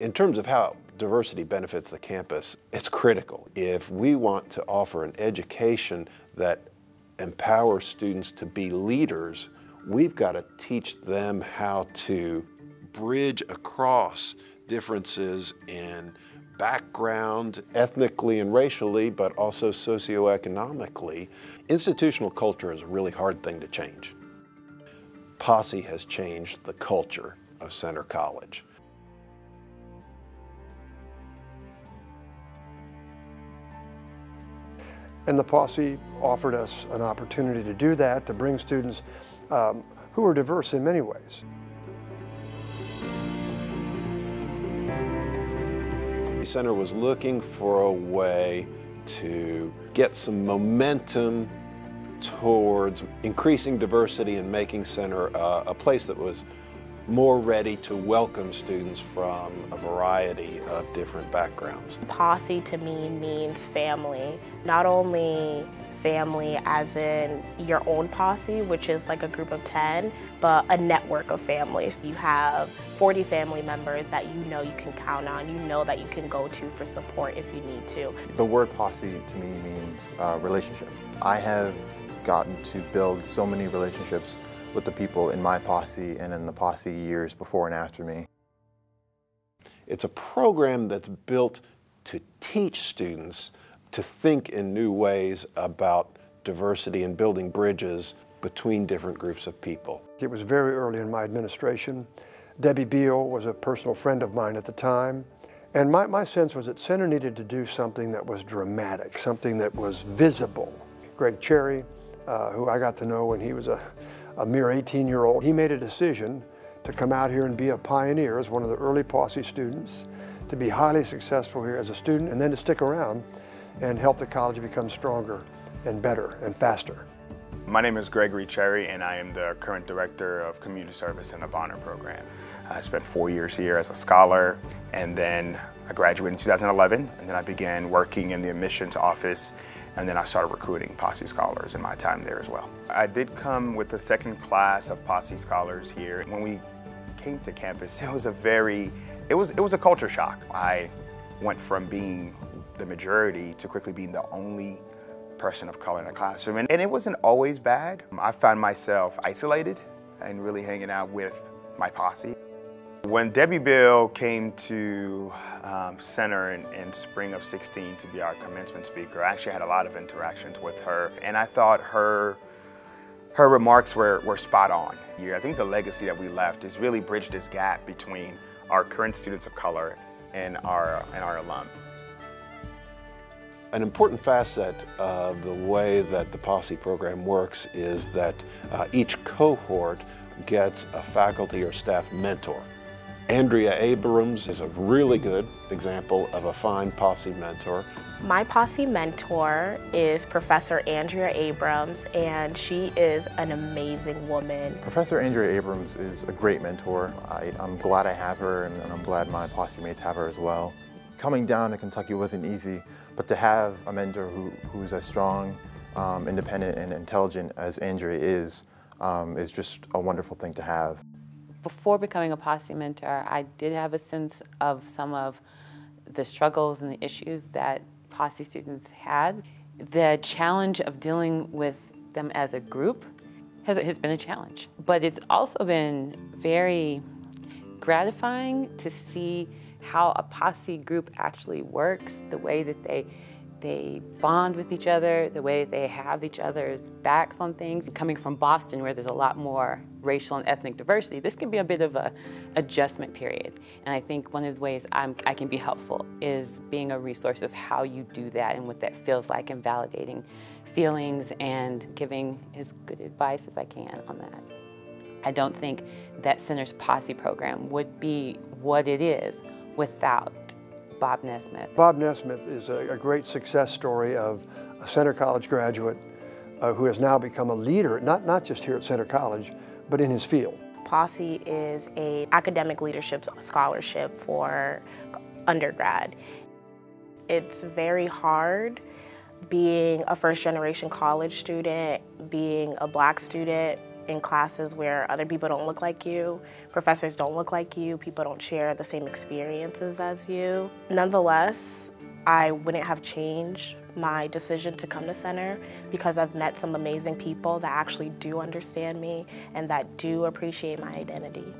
In terms of how diversity benefits the campus, it's critical. If we want to offer an education that empowers students to be leaders, we've got to teach them how to bridge across differences in background, ethnically and racially, but also socioeconomically. Institutional culture is a really hard thing to change. Posse has changed the culture of Centre College. And the Posse offered us an opportunity to do that, to bring students who are diverse in many ways. Centre was looking for a way to get some momentum towards increasing diversity and making Centre a place that was more ready to welcome students from a variety of different backgrounds. Posse to me means family. Not only family as in your own posse, which is like a group of 10, but a network of families. You have 40 family members that you know you can count on, you know that you can go to for support if you need to. The word posse to me means relationship. I have gotten to build so many relationships with the people in my posse and in the posse years before and after me. It's a program that's built to teach students to think in new ways about diversity and building bridges between different groups of people. It was very early in my administration. Debbie Beal was a personal friend of mine at the time. And my sense was that Centre needed to do something that was dramatic, something that was visible. Greg Cherry, who I got to know when he was a mere 18-year-old, he made a decision to come out here and be a pioneer as one of the early Posse students, to be highly successful here as a student, and then to stick around and help the college become stronger and better and faster. My name is Gregory Cherry, and I am the current Director of Community Service and the Bonner Program. I spent 4 years here as a scholar, and then I graduated in 2011, and then I began working in the admissions office, and then I started recruiting Posse scholars in my time there as well. I did come with the second class of Posse scholars here. When we came to campus, it was a culture shock. I went from being the majority to quickly being the only person of color in the classroom. And it wasn't always bad. I found myself isolated and really hanging out with my posse. When Debbie Beal came to Centre in spring of 16 to be our commencement speaker, I actually had a lot of interactions with her, and I thought her remarks were spot on. I think the legacy that we left is really bridge this gap between our current students of color and our alum. An important facet of the way that the Posse program works is that each cohort gets a faculty or staff mentor. Andrea Abrams is a really good example of a fine Posse mentor. My Posse mentor is Professor Andrea Abrams, and she is an amazing woman. Professor Andrea Abrams is a great mentor. I'm glad I have her, and I'm glad my Posse mates have her as well. Coming down to Kentucky wasn't easy, but to have a mentor who's as strong, independent, and intelligent as Andrea is just a wonderful thing to have. Before becoming a Posse mentor, I did have a sense of some of the struggles and the issues that Posse students had. The challenge of dealing with them as a group has been a challenge, but it's also been very gratifying to see how a Posse group actually works, the way that they bond with each other, the way that they have each other's backs on things. Coming from Boston, where there's a lot more racial and ethnic diversity, this can be a bit of an adjustment period. And I think one of the ways I can be helpful is being a resource of how you do that and what that feels like, and validating feelings and giving as good advice as I can on that. I don't think that Center's Posse program would be what it is without Bob Nesmith. Bob Nesmith is a great success story of a Centre College graduate who has now become a leader, not just here at Centre College, but in his field. Posse is an academic leadership scholarship for undergrad. It's very hard being a first-generation college student, being a Black student, in classes where other people don't look like you, professors don't look like you, people don't share the same experiences as you. Nonetheless, I wouldn't have changed my decision to come to Center because I've met some amazing people that actually do understand me and that do appreciate my identity.